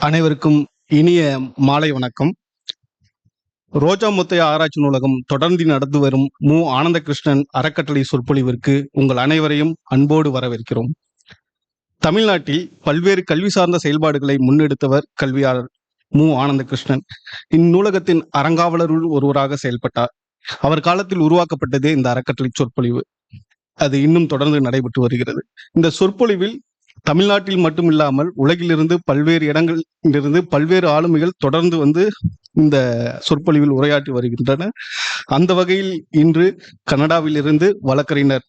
அனைவருக்கும் இனிய மாலை வணக்கம். ரோஜா முத்தைய ஆராய்ச்சி நூலகம் தொடர்ந்து நடந்து வரும் ஆனந்தகிருஷ்ணன் அறக்கட்டளை சொற்பொழிவிற்கு உங்கள் அனைவரையும் அன்போடு வரவேற்கிறோம். தமிழ்நாட்டில் பல்வேறு கல்வி சார்ந்த செயல்பாடுகளை முன்னெடுத்தவர் கல்வியாளர் ஆனந்தகிருஷ்ணன். இந்நூலகத்தின் அறங்காவலருள் ஒருவராக செயல்பட்டார். அவர் காலத்தில் உருவாக்கப்பட்டதே இந்த அறக்கட்டளை சொற்பொழிவு. அது இன்னும் தொடர்ந்து நடைபெற்று வருகிறது. இந்த சொற்பொழிவில் தமிழ்நாட்டில் மட்டுமில்லாமல் உலகிலிருந்து பல்வேறு இடங்களிலிருந்து பல்வேறு ஆளுமைகள் தொடர்ந்து இந்த சொற்பொழிவில் உரையாற்றி வருகின்றனர். அந்த வகையில் இன்று கனடாவிலிருந்து வழக்கறிஞர்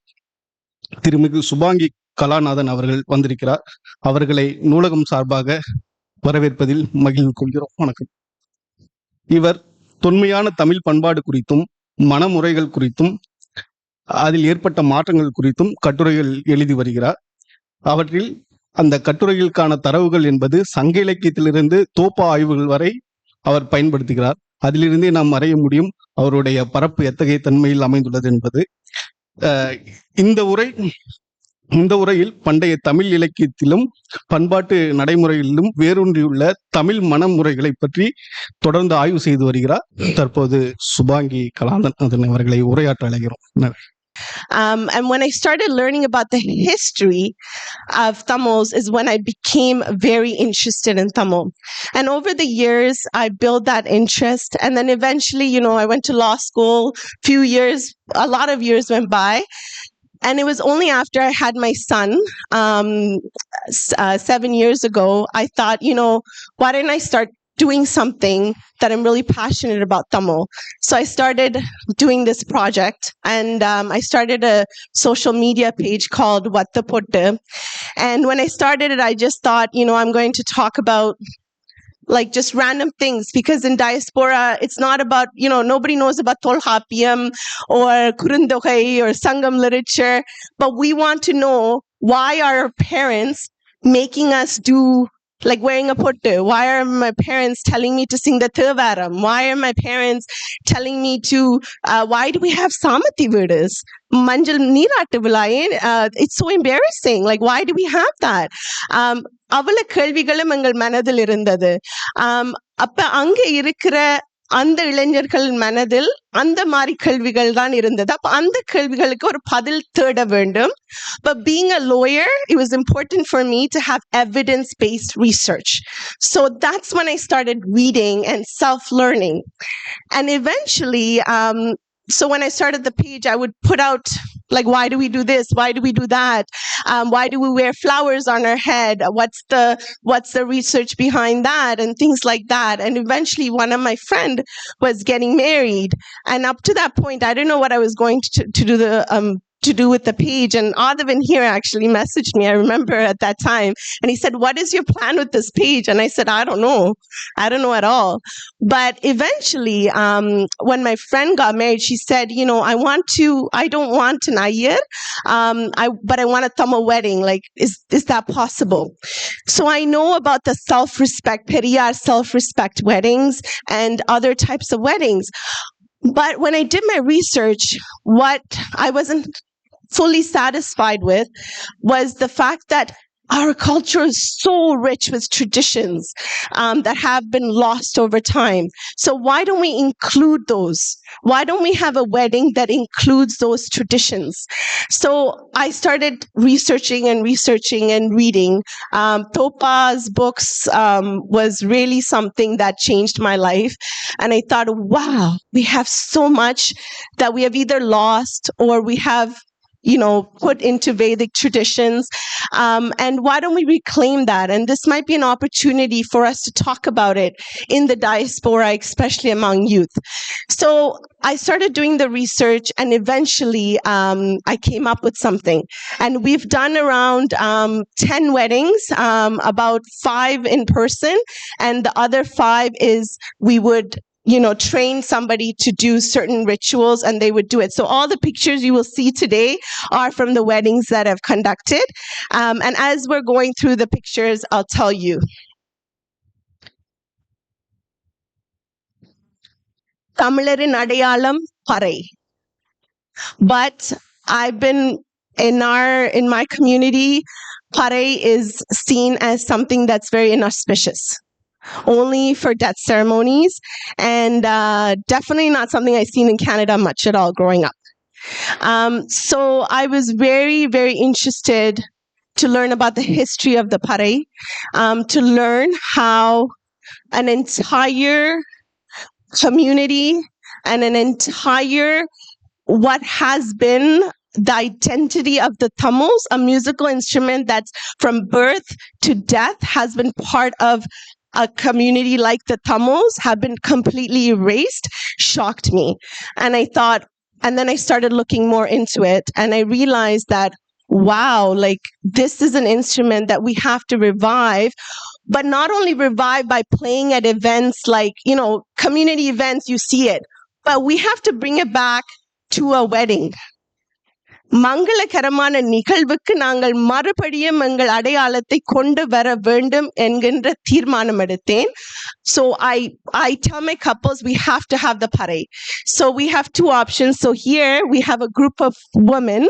திருமிகு சுபாங்கி கலாநாதன் அவர்கள் வந்திருக்கிறார். அவர்களை நூலகம் சார்பாக வரவேற்பதில் மகிழ்வு கொள்கிறோம். வணக்கம். இவர் தொன்மையான தமிழ் பண்பாடு குறித்தும் மனமுறைகள் குறித்தும் அதில் ஏற்பட்ட மாற்றங்கள் குறித்தும் கட்டுரைகள் எழுதி வருகிறார். அவற்றில் அந்த கட்டுரைகளுக்கான தரவுகள் என்பது சங்க இலக்கியத்திலிருந்து தோப்பா ஆய்வுகள் வரை அவர் பயன்படுத்துகிறார். அதிலிருந்தே நாம் அறிய முடியும் அவருடைய பரப்பு எத்தகைய தன்மையில் அமைந்துள்ளது என்பது. இந்த உரையில் பண்டைய தமிழ் இலக்கியத்திலும் பண்பாட்டு நடைமுறைகளிலும் வேரூன்றியுள்ள தமிழ் மனமுறைகளை பற்றி தொடர்ந்து ஆய்வு செய்து வருகிறார். தற்போது சுபாங்கி கலாநாதன் அவர்களை உரையாற்ற அழைக்கிறோம். And when I started learning about the history of Tamils is when I became very interested in Tamil. And over the years, I built that interest. And then eventually, I went to law school. A lot of years went by. And it was only after I had my son 7 years ago, I thought, why didn't I start doing something that I'm really passionate about Tamil. So I started doing this project, and I started a social media page called Vatta Pottu. And when I started it, I just thought, I'm going to talk about just random things, because in diaspora, it's not about, nobody knows about Tolkāppiyam or Kuruntokai or Sangam literature, but we want to know, why are our parents making us do wearing a pottu? Why are my parents telling me to sing the Thevaram? Why are my parents telling me to, why do we have Samati Vedas? Manjal Neerattu Vilaye? It's so embarrassing. Why do we have that? அவள கேள்விகளும் எங்கள் மனதில் இருந்தது. அப்ப அங்க இருக்கிற அந்த இளைஞர்கள் மனதில் அந்த மாதிரி கேள்விகள் தான் இருந்தது. அப்ப அந்த கேள்விகளுக்கு ஒரு பதில் தேட வேண்டும். But being a lawyer, it was important for me to have evidence-based research. So that's when I started reading and self-learning. And eventually, so when I started the page, I would put out why do we do this? Why do we do that? Why do we wear flowers on our head? What's the research behind that? And things like that. And eventually one of my friend was getting married. And up to that point, I didn't know what I was going to do with the page. And Adhavan here actually messaged me, I remember at that time. And he said, what is your plan with this page? And I said, I don't know. I don't know at all. But eventually, when my friend got married, she said, I don't want an ayir, but I want a Tamil wedding. Is that possible? So I know about the self-respect, Periyar self-respect weddings and other types of weddings. But when I did my research, what I wasn't fully satisfied with was the fact that our culture is so rich with traditions that have been lost over time. So why don't we include those? Why don't we have a wedding that includes those traditions? So I started researching and reading. Topa's books was really something that changed my life. And I thought, wow, we have so much that we have either lost or we have put into Vedic traditions. And why don't we reclaim that? And this might be an opportunity for us to talk about it in the diaspora, especially among youth. So I started doing the research, and eventually I came up with something. And we've done around 10 weddings, about 5 in person, and the other 5 is we would train somebody to do certain rituals, and they would do it. So all the pictures you will see today are from the weddings that I've conducted. And as we're going through the pictures, I'll tell you. Tamilarin Adayalam Parai. But I've been in my community, Parai is seen as something that's very inauspicious. only for death ceremonies, and definitely not something I've seen in Canada much at all growing up. So I was very, very interested to learn about the history of the pare, to learn how an entire community and an entire what has been the identity of the Tamils, a musical instrument that's from birth to death has been part of a community like the Tamils, have been completely erased, shocked me. And I thought, and then I started looking more into it, and I realized that, wow, like this is an instrument that we have to revive, but not only revive by playing at events like, community events, you see it, but we have to bring it back to a wedding. மங்களகரமான நிகழ்வுக்கு நாங்கள் மறுபடியும் எங்கள் அடையாளத்தை கொண்டு வர வேண்டும் என்கின்ற தீர்மானம் எடுத்தேன். So I tell my couples we have to have the pare. So we have two options. So here we have a group of women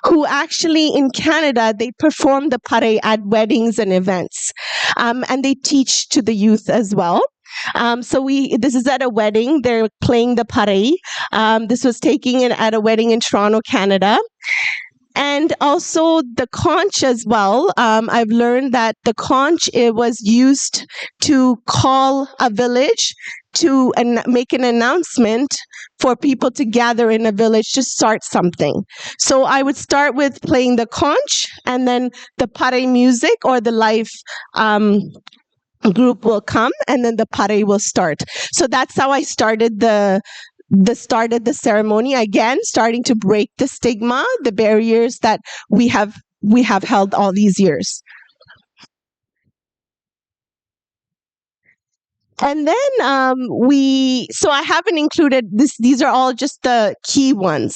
who actually in Canada, they perform the pare at weddings and events. And they teach to the youth as well. So this is at a wedding. They're playing the pare. This was taking it at a wedding in Toronto, Canada. And also the conch as well. I've learned that the conch, it was used to call a village to make an announcement for people to gather in a village to start something. So I would start with playing the conch, and then the pare music or the live group will come, and then the pare will start. So that's how I started the ceremony, again starting to break the stigma, the barriers that we have held all these years. And then so I haven't included this, these are all just the key ones.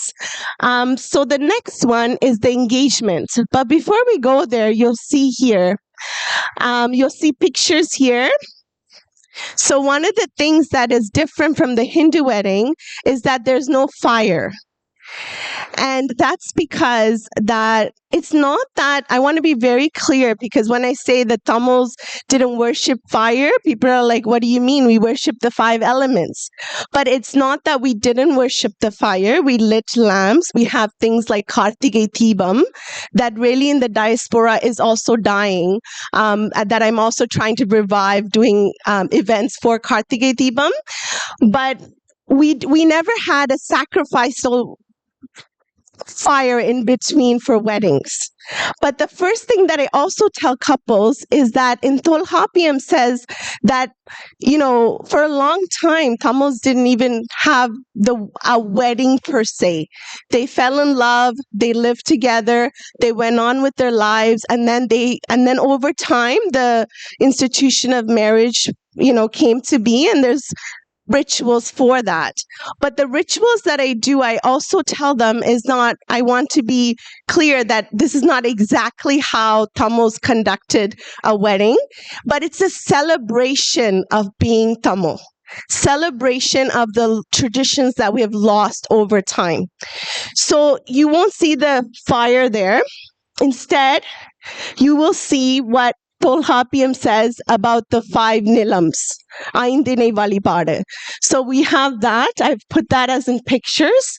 So the next one is the engagement. But before we go there, you'll see here, you'll see pictures here. So one of the things that is different from the Hindu wedding is that there's no fire. And that's because that it's not that, I want to be very clear, because when I say the Tamils didn't worship fire, people are like, what do you mean? We worship the 5 elements. But it's not that we didn't worship the fire. We lit lamps. We have things like Kartigai Deepam that really in the diaspora is also dying, that I'm also trying to revive, doing events for Kartigai Deepam. But we never had a sacrificial fire in between for weddings. But the first thing that I also tell couples is that in Tolkāppiyam says that, for a long time, Tamils didn't even have a wedding per se. They fell in love, they lived together, they went on with their lives, and then over time, the institution of marriage, came to be, and there's rituals for that. But the rituals that I do, I also tell them is not, I want to be clear that this is not exactly how Tamils conducted a wedding, but it's a celebration of being Tamil. Celebration of the traditions that we have lost over time. So you won't see the fire there. Instead, you will see what Tolkāppiyam says about the 5 nilams, ainthinai valipadu. So we have that. I've put that as in pictures.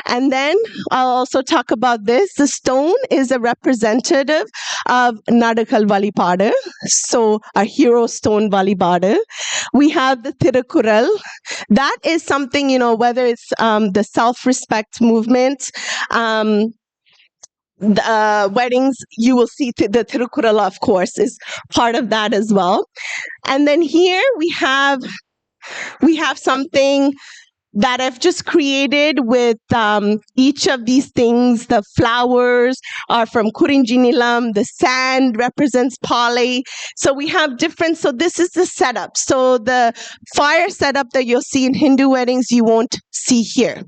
And then I'll also talk about this. The stone is a representative of Nadakal valipadu. So our hero stone valipadu. We have the Tirukkural. That is something, whether it's the self-respect movement, the weddings, you will see the Tirukkural, of course, is part of that as well. And then here we have something that I've just created with each of these things. The flowers are from Kurinji Nilam. The sand represents Pali. So we have different, so this is the setup. So the fire setup that you'll see in Hindu weddings, you won't see here.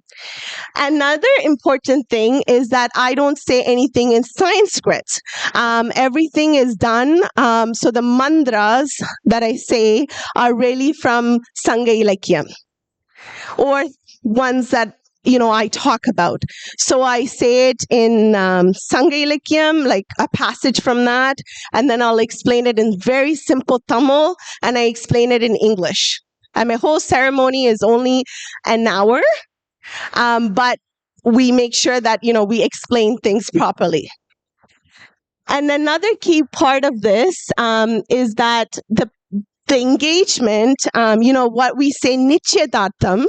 Another important thing is that I don't say anything in Sanskrit. Everything is done. So the mantras that I say are really from Sangha Ilakyam, or ones that I talk about. So I say it in Sangha Ilakyam, like a passage from that, and then I'll explain it in very simple Tamil, and I explain it in English. And my whole ceremony is only an hour, but we make sure that, we explain things properly. And another key part of this is that the engagement, what we say Nichyadartham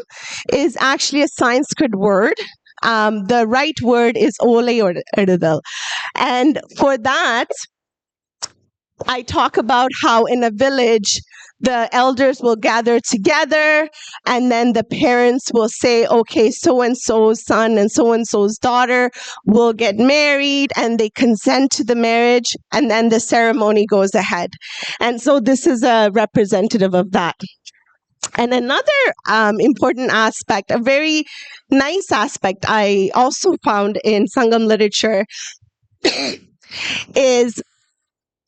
is actually a Sanskrit word. The right word is ole or edudal. And for that, I talk about how in a village, the elders will gather together and then the parents will say, okay, so-and-so's son and so-and-so's daughter will get married, and they consent to the marriage, and then the ceremony goes ahead. And so this is a representative of that. And another important aspect, a very nice aspect I also found in Sangam literature is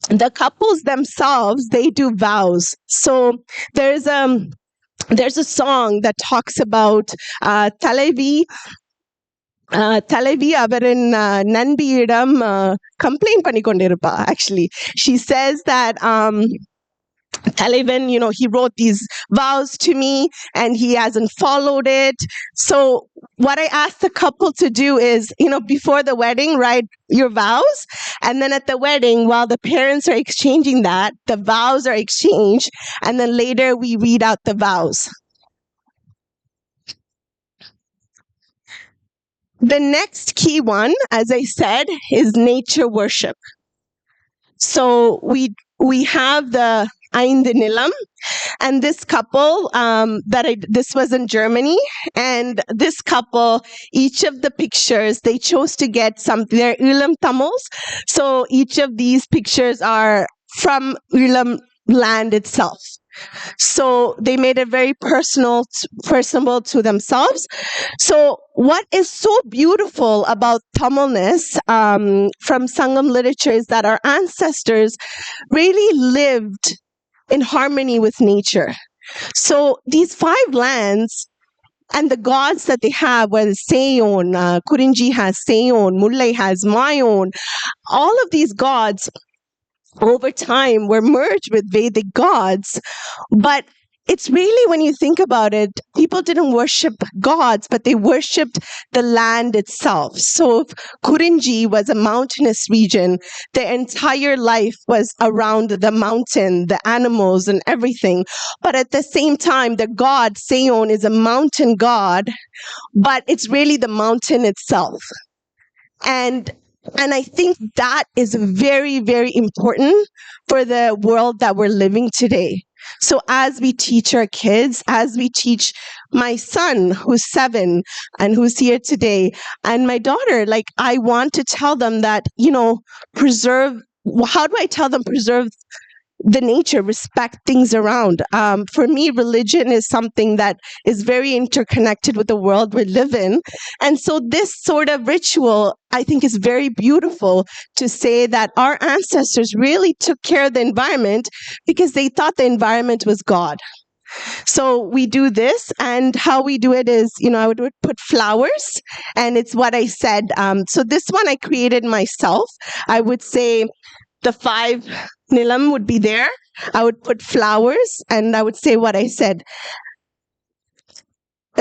the couples themselves, they do vows. So there's a song that talks about Talavi avarin Nanbiyidam complain panikondiruppa. Actually, she says that Talavan, he wrote these vows to me and he hasn't followed it. So what I asked the couple to do is, before the wedding, write your vows. And then at the wedding, while the parents are exchanging that, the vows are exchanged. And then later we read out the vows. The next key one, as I said, is nature worship. So we have the ainthinai, and this couple this was in Germany, and this couple, each of the pictures, they chose to get they're Ulam Tamils, so each of these pictures are from Ulam land itself. So they made it very personable to themselves. So what is so beautiful about Tamilness from Sangam literature is that our ancestors really lived in harmony with nature. So these 5 lands and the gods that they have, whether Seyon, Kurinji has Seyon, Mullai has Mayon, all of these gods over time were merged with Vedic gods. But it's really, when you think about it, people didn't worship gods, but they worshipped the land itself. So if Kurinji was a mountainous region, their entire life was around the mountain, the animals and everything. But at the same time, the god Seyon is a mountain god, but it's really the mountain itself. And I think that is very, very important for the world that we're living today. So as we teach our kids, as we teach my son who's 7 and who's here today, and my daughter, like, I want to tell them that, preserve, how do I tell them preserve the nature, respect things around? For me, religion is something that is very interconnected with the world we live in. And so this sort of ritual, I think, is very beautiful to say that our ancestors really took care of the environment because they thought the environment was God. So we do this, and how we do it is, I would put flowers, and it's what I said. So this one I created myself. I would say the 5 nilam would be there. I would put flowers, and I would say what I said.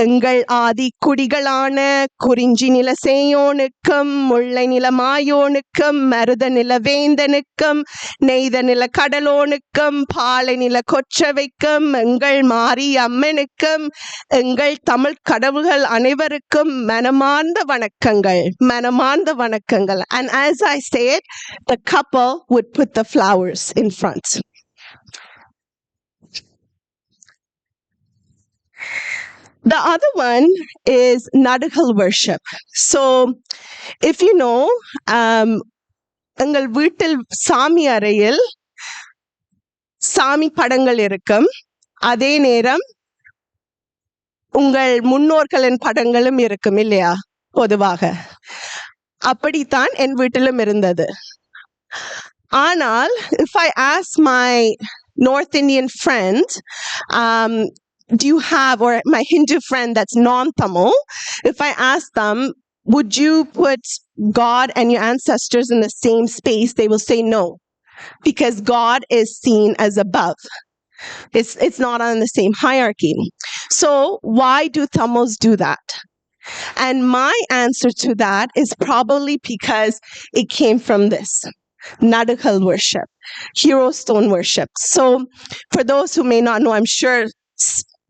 எங்கள் ஆதி குடிகளான குறிஞ்சி நில சேயோனுக்கும் முல்லை நில மாயோனுக்கும் மருத நில வேந்தனுக்கும் நெய்த நில கடலோனுக்கும் பாலை நில கொற்றவைக்கும் எங்கள் மாரி அம்மனுக்கும் எங்கள் தமிழ் கடவுள்கள் அனைவருக்கும் மனமார்ந்த வணக்கங்கள், மனமார்ந்த வணக்கங்கள். And as I say it, the couple would put the flowers in front. The other one is Nadakal worship. So, if you know, எங்கள் வீட்டில் சாமி அறையில் சாமி படங்கள் இருக்கும். அதே நேரம் உங்கள் முன்னோர்களின் படங்களும் இருக்கும் இல்லையா பொதுவாக. அப்படித்தான் என் வீட்டிலும் இருந்தது. ஆனால், if I ask my North Indian friend, do you have, or my Hindu friend that's non-Tamil, if I ask them, would you put God and your ancestors in the same space? They will say no, because God is seen as above. It's not on the same hierarchy. So why do Tamils do that? And my answer to that is probably because it came from this Nadakal worship, hero stone worship. So for those who may not know, I'm sure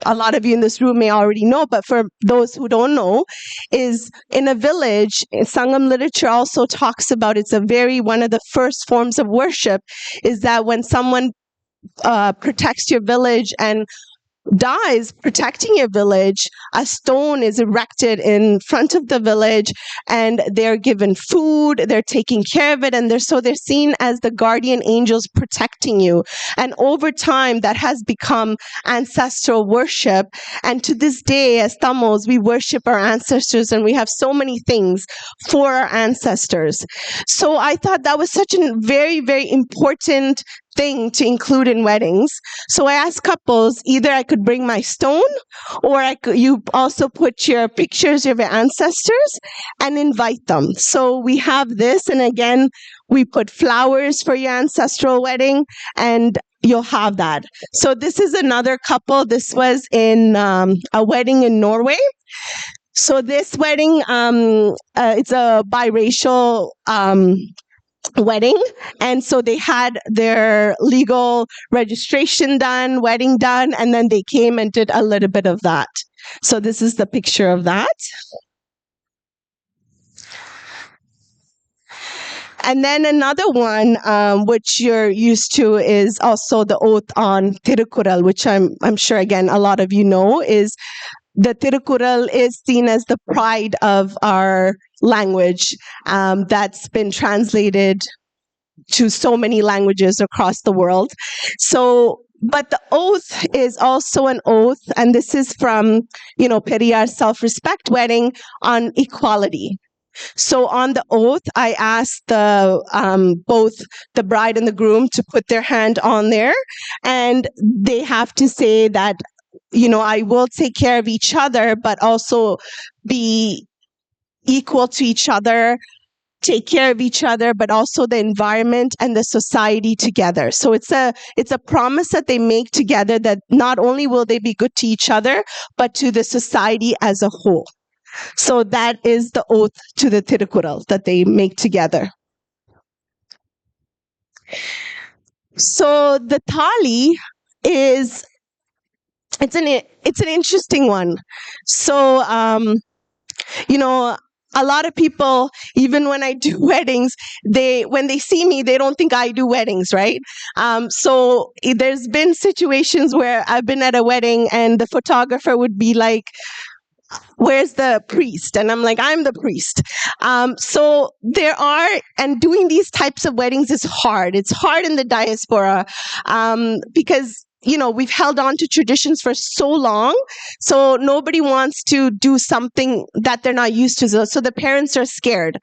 a lot of you in this room may already know, but for those who don't know, is in a village, Sangam literature also talks about, it's one of the first forms of worship, is that when someone protects your village and dies protecting your village, a stone is erected in front of the village, and they're given food, they're taking care of it, and they're seen as the guardian angels protecting you. And over time, that has become ancestral worship. And to this day, as Tamils, we worship our ancestors, and we have so many things for our ancestors. So I thought that was such a very, very important thing to include in weddings. So I asked couples, either I could bring my stone, or you also put your pictures of your ancestors and invite them. So we have this, and again, we put flowers for your ancestral wedding, and you'll have that. So this is another couple. This was in a wedding in Norway. So this wedding, it's a biracial wedding, and so they had their legal registration done, wedding done, and then they came and did a little bit of that. So this is the picture of that. And then another one, which you're used to, is also the oath on Tirukural, which I'm sure again a lot of you know. Is the Tirukural is seen as the pride of our language, that's been translated to so many languages across the world. So, but the oath is also an oath, and this is from, Periyar's self-respect wedding on equality. So on the oath, I asked both the bride and the groom to put their hand on there, and they have to say that, I will take care of each other, but also be equal to each other, take care of each other, but also the environment and the society together. So it's a promise that they make together, that not only will they be good to each other, but to the society as a whole. So that is the oath to the Tirukural that they make together. So the thali is, it's an interesting one. So a lot of people, even when I do weddings, when they see me, they don't think I do weddings, right? So there's been situations where I've been at a wedding and the photographer would be like, "Where's the priest?" And I'm like, "I'm the priest." So and doing these types of weddings is hard. It's hard in the diaspora because we've held on to traditions for so long. So nobody wants to do something that they're not used to. So the parents are scared.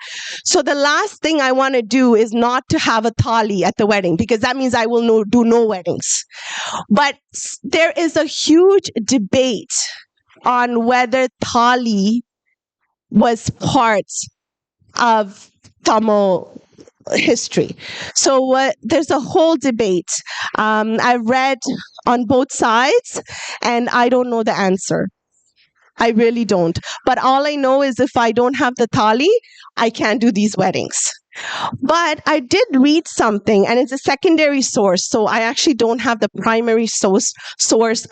So the last thing I want to do is not to have a thali at the wedding, because that means I will do no weddings. But there is a huge debate on whether thali was part of Tamil history. So there's a whole debate. I've read on both sides, and I don't know the answer. I really don't. But all I know is if I don't have the thali, I can't do these weddings. But I did read something, and it's a secondary source, so I actually don't have the primary source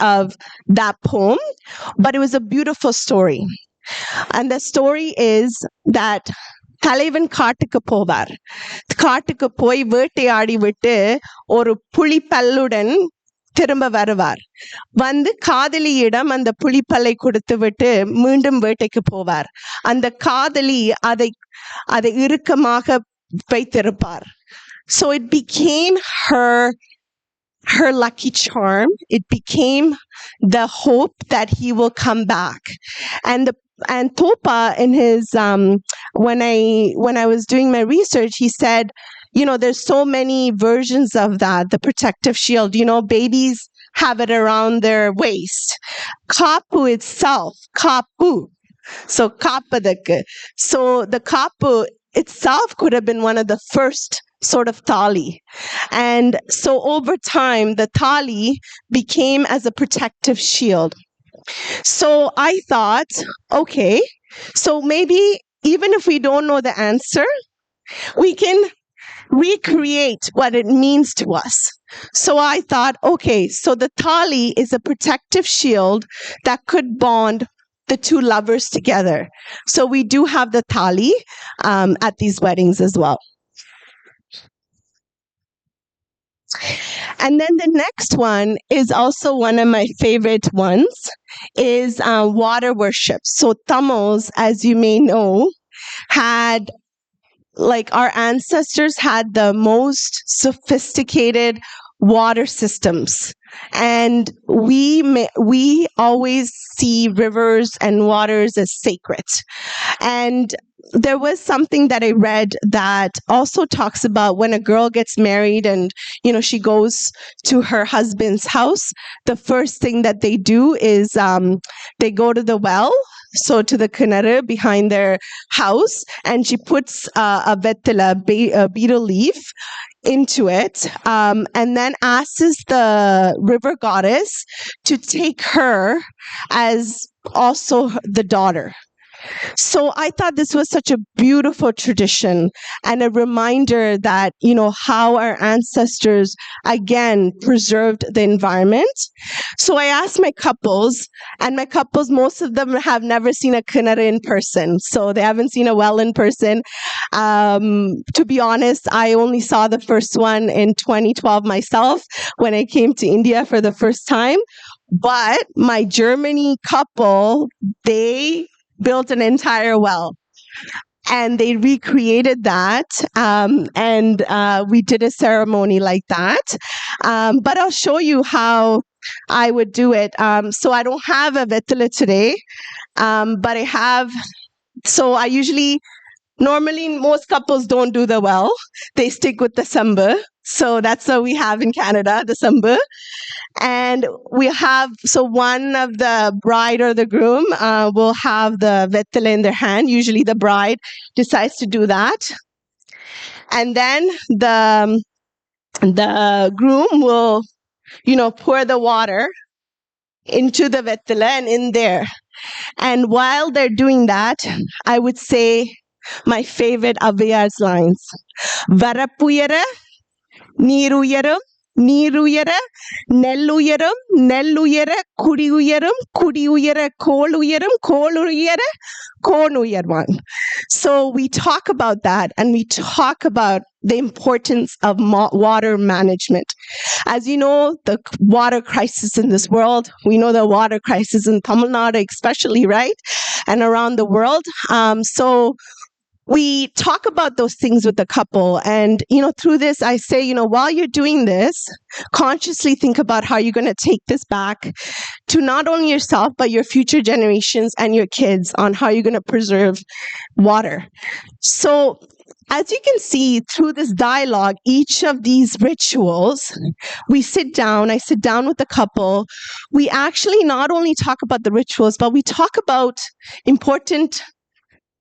of that poem, but it was a beautiful story. And the story is that தலைவன் காட்டுக்கு போவார். காட்டுக்கு போய் வேட்டையாடி விட்டு ஒரு புலிப்பல்லுடன் திரும்ப வருவார். வந்து காதலியிடம் அந்த புலிப்பல்லை கொடுத்து விட்டு மீண்டும் வேட்டைக்கு போவார். அந்த காதலி அதை இறுக்கமாக வைத்திருப்பார். So it became her lucky charm. It became the hope that he will come back. And Topa, in his when I was doing my research, he said, there's so many versions of that. The protective shield, babies have it around their waist. Kapu itself, kapu. So kapadakku. So the kapu itself could have been one of the first sort of thali. And so over time, the thali became as a protective shield. So I thought, okay, so maybe even if we don't know the answer, we can recreate what it means to us. So I thought, okay, so the thali is a protective shield that could bond the two lovers together. So we do have the thali at these weddings as well. And then the next one is also one of my favorite ones, is water worship. So Tamils, as you may know, had, like, our ancestors had the most sophisticated water systems. And we always see rivers and waters as sacred. And there was something that I read that also talks about when a girl gets married and, you know, she goes to her husband's house, the first thing that they do is they go to the well, so to the kinnara behind their house, and she puts a vettila, a betel leaf, into it, and then asks the river goddess to take her as also the daughter. So I thought this was such a beautiful tradition and a reminder that, you know, how our ancestors, again, preserved the environment. So I asked my couples, and my couples, most of them have never seen a kinnara in person. So they haven't seen a well in person. To be honest, I only saw the first one in 2012 myself when I came to India for the first time. But my Germany couple, they built an entire well and they recreated that, and we did a ceremony like that, but I'll show you how I would do it. So I don't have a vettila today, but I have, so I normally most couples don't do the well, they stick with the samba. So that's what we have in Canada, the samba. And we have, so one of the bride or the groom will have the vettila in their hand. Usually the bride decides to do that. And then the groom will, you know, pour the water into the vettila and in there. And while they're doing that, I would say my favorite Aviyar's lines. Varapuyara, Niruyaram, Niruyara, Nelluyaram, Nelluyara, Kudiyuyaram, Kudiyuyara, Koluyaram, Koluyara, Konuyarwan. So we talk about that, and we talk about the importance of water management. As you know, the water crisis in this world, we know the water crisis in Tamil Nadu especially, right? And around the world. So we talk about those things with the couple. And, you know, through this, I say, you know, while you're doing this, consciously think about how you're going to take this back to not only yourself, but your future generations and your kids, on how you're going to preserve water. So as you can see through this dialogue, each of these rituals, we sit down, I sit down with the couple. We actually not only talk about the rituals, but we talk about important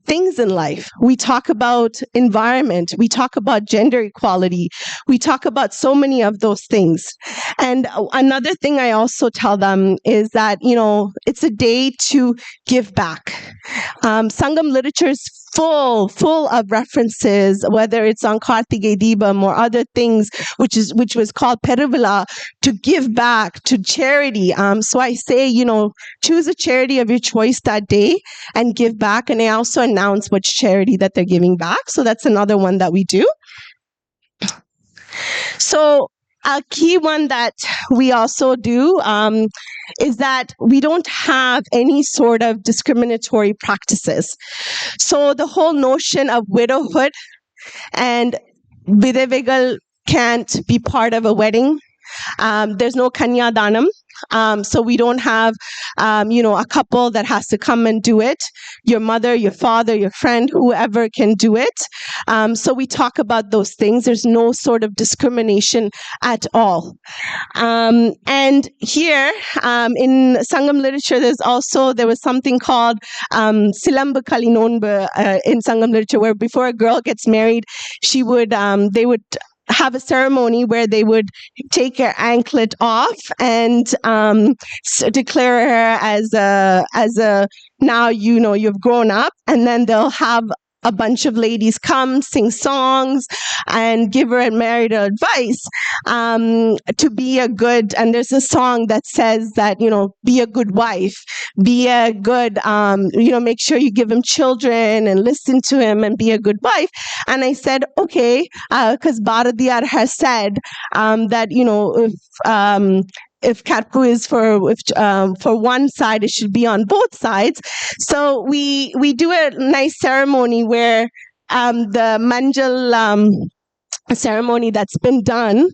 things in life. We talk about environment. We talk about gender equality. We talk about so many of those things. And another thing I also tell them is that, you know, it's a day to give back. Sangam literature is full of references, whether it's on Kartige Deepam or other things, which was called Peruvila, to give back, to charity. So I say, you know, choose a charity of your choice that day and give back. And I also announce which charity that they're giving back. So that's another one that we do. So a key one that we also do is that we don't have any sort of discriminatory practices. So the whole notion of widowhood and Videvegal can't be part of a wedding. There's no Kanyadanam. So we don't have, a couple that has to come and do it. Your mother, your father, your friend, whoever can do it. So we talk about those things. There's no sort of discrimination at all. And here in Sangam literature, there was something called Silambu Kalinonbu in Sangam literature, where before a girl gets married, they would have a ceremony where they would take her anklet off and declare her as a now you've grown up, and then they'll have a bunch of ladies come sing songs and give her marital advice to be a good, and there's a song that says that, be a good wife, be a good, make sure you give him children and listen to him and be a good wife. And I said, okay, because Bharadiyar has said that, if Katpu is for one side, it should be on both sides. So we do a nice ceremony where the Manjal ceremony that's been done,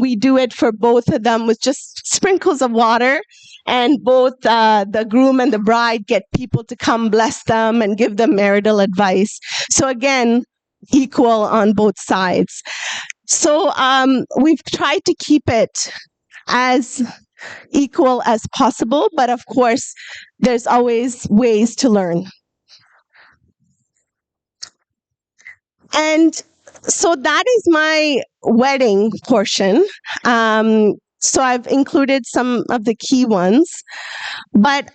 we do it for both of them with just sprinkles of water, and both the groom and the bride get people to come bless them and give them marital advice. So again, equal on both sides. So we've tried to keep it as equal as possible, but of course, there's always ways to learn. And so that is my wedding portion. So I've included some of the key ones, but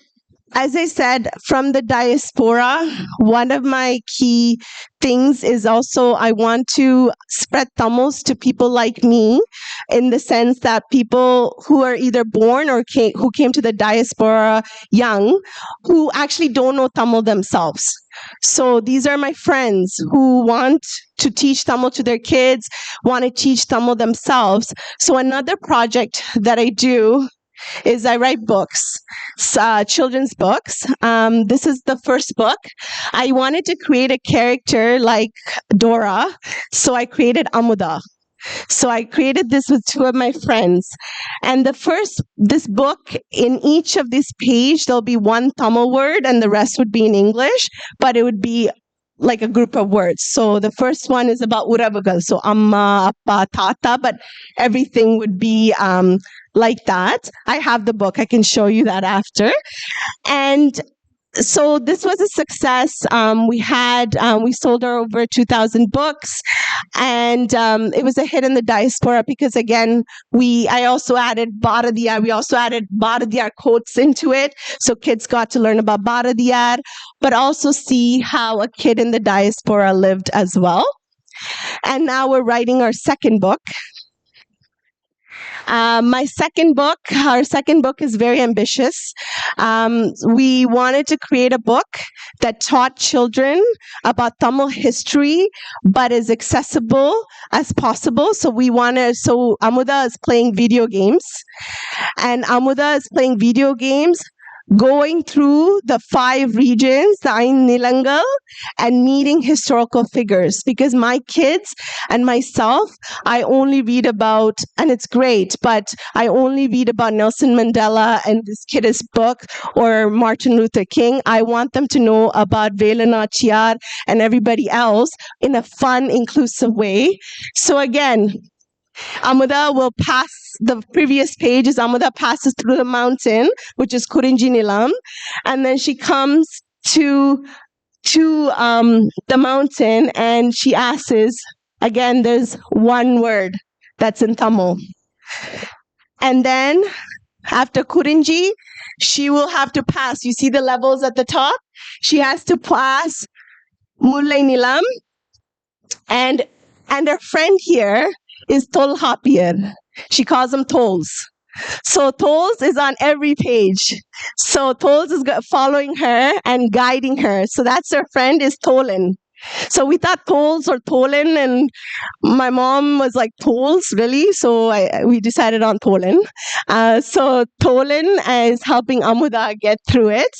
as I said, from the diaspora, one of my key things is also I want to spread Tamils to people like me, in the sense that people who are either born or who came to the diaspora young, who actually don't know Tamil themselves. So these are my friends who want to teach Tamil to their kids, want to teach Tamil themselves. So another project that I do is I write books, children's books. This is the first book. I wanted to create a character like Dora, so I created Amuda. So I created this with two of my friends. And this book, in each of this page, there'll be one Tamil word and the rest would be in English, but it would be like a group of words. So the first one is about Uravagal, so Amma, Appa, Tata, but everything would be like that. I have the book. I can show you that after. And so this was a success. We sold over 2,000 books, and it was a hit in the diaspora because, again, I also added Bharadiyar. We also added Bharadiyar quotes into it, so kids got to learn about Bharadiyar, but also see how a kid in the diaspora lived as well. And now we're writing our second book. Our second book is very ambitious. We wanted to create a book that taught children about Tamil history, but is accessible as possible. So Amuda is playing video games, going through the 5 regions, the Nilangal, and meeting historical figures. Because my kids and myself, I only read about, and it's great, but I only read about Nelson Mandela and this kid's book, or Martin Luther King. I want them to know about Velu Nachiyar and everybody else in a fun, inclusive way. So again, Amuda will pass, the previous page is Amuda passes through the mountain, which is Kurinji Nilam, and then she comes to the mountain and she asks, again, there's one word that's in Tamil. And then after Kurinji, she will have to pass. You see the levels at the top? She has to pass Mullai Nilam, and her friend here is Tolkāppiyam. She calls them Tolls. So Tolls is on every page. So Tolls is following her and guiding her. So that's her friend is Tolan. So we thought Tolls or Tolan, and my mom was like, Tolls, really? So we decided on Tolan. So Tolan is helping Amuda get through it.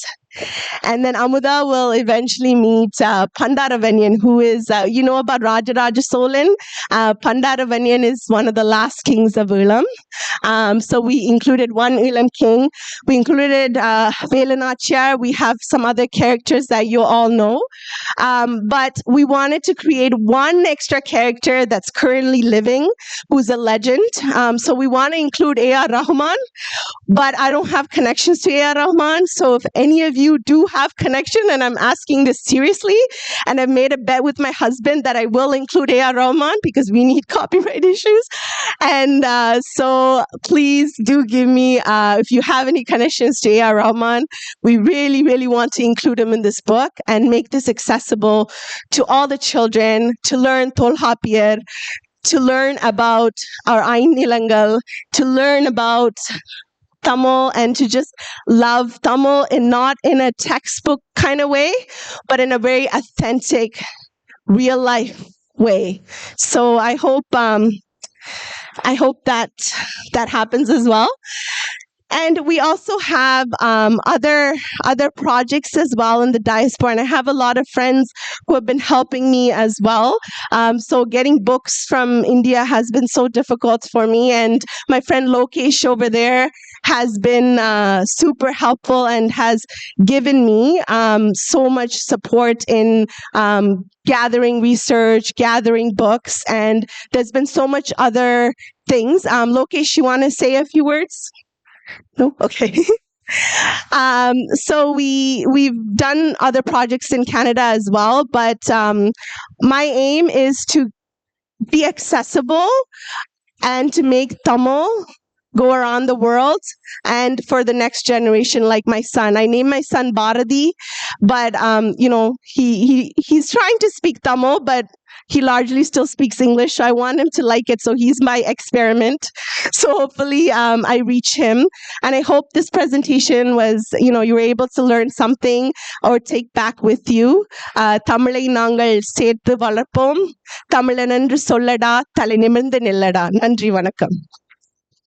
And then Amuda will eventually meet Pandaravanyan, who is, you know about Rajaraja Solan. Pandaravanyan is one of the last kings of Ulam. So we included one Ulam king. We included Velanachar. We have some other characters that you all know. But we wanted to create one extra character that's currently living, who's a legend. So we want to include A.R. Rahman, but I don't have connections to A.R. Rahman. So if any of you do have connection, and I'm asking this seriously, and I've made a bet with my husband that I will include A.R. Rahman because we need copyright issues. And so please do give me, if you have any connections to A.R. Rahman, we really, really want to include him in this book and make this accessible to all the children to learn Tolkāppiyam, to learn about our ainthinai, to learn about Tamil, and to just love Tamil, and not in a textbook kind of way, but in a very authentic, real life way. So I hope that happens as well. And we also have other projects as well in the diaspora, and I have a lot of friends who have been helping me as well. So getting books from India has been so difficult for me, and my friend Lokesh over there has been super helpful and has given me so much support in gathering research, gathering books, and there's been so much other things. Lokesh, you want to say a few words? No? Okay. So we've done other projects in Canada as well, but my aim is to be accessible and to make Tamil go around the world and for the next generation, like my son. I named my son Bharati, but he's trying to speak Tamil, but he largely still speaks English. So I want him to like it. So he's my experiment. So hopefully I reach him. And I hope this presentation was, you were able to learn something or take back with you. Tamilai nangal சேர்த்து வளர்ப்போம். தமிழனென்று சொல்லடா தலை நிமிர்ந்து நில்லடா. நன்றி வணக்கம்.